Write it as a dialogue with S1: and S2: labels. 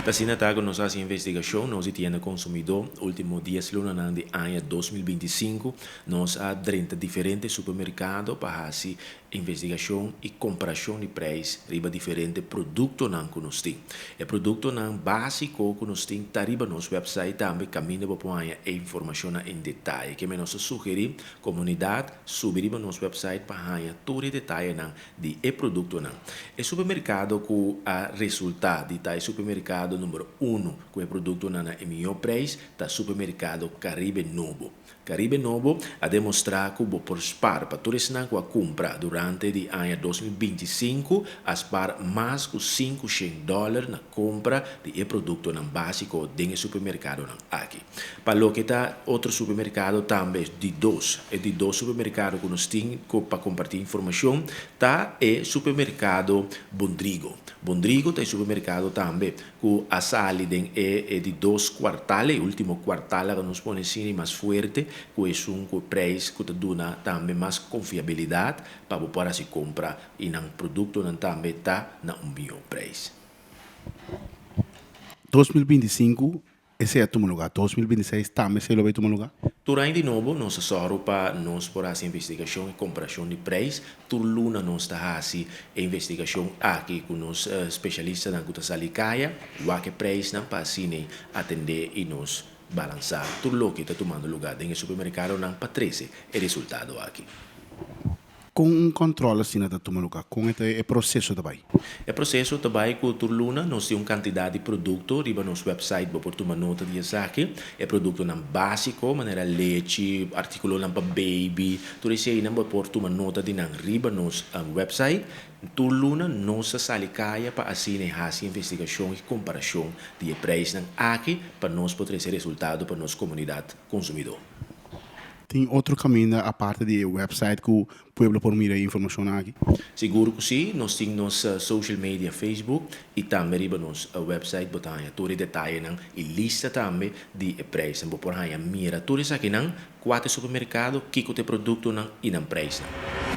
S1: Assim, nós fazemos investigação, nós temos consumidor, último 10 lunas de ano 2025, nós há 30 diferentes supermercados para fazer investigação e comparação de preços riba diferentes produtos que nós temos. O produto básico que nós temos, está riba nosso website também, caminho para pôr a informação em detalhe, que nós sugerimos comunidade subir no nosso website para ganhar todo o detalhe de produto. O supermercado que a resultado de supermercado número 1, que é produto na melhor preço, está supermercado Caribe Novo. Caribe Novo a demonstrar que por spar para todos que a compra durante o ano 2025 a spar mais de $500 na compra de produto básico dentro do supermercado aqui. Para o que está outro supermercado também de dois supermercados que nós temos para compartilhar informação, está o supermercado Bondrigo. Bondrigo tem supermercado também que a salida é de 2 quartais, o último quartal que nos põe assim mais forte, que é preço que dá também mais confiabilidade para poder se comprar e um produto também está na melhor preço.
S2: 2025 esse é o teu lugar, 2026 também se vai tomar lugar?
S1: Durante de novo, nós só para nós por essa investigação e comparação de preço, toda luna nós está fazendo investigação aqui com os especialistas na Guta Salicaia, o que preço para assim atender e nos balançar tudo o que está tomando lugar em supermercado para 13 é resultado aqui.
S2: Com controle assim da tomar lugar, com esse processo também.
S1: O processo também que toda luna nós temos quantidade de produto riba no nosso website para tomar nota de aqui. É produto básico, maneira leite, artículo para baby, tudo isso aí não pode tomar nota de riba no website. Toda luna nossa salicaia para assim fazer investigação e comparação de preços aqui para nós poder ter resultado para nossa comunidade consumidor.
S2: Tem outro caminho a parte do website que o povo pode mirar informação aqui?
S1: Seguro que sim, nós temos nossa social media Facebook e também riba nosso website botar todo o detalhe e lista também de preços. Por aí mira tudo isso aqui 4 supermercados, que tem produto e preço.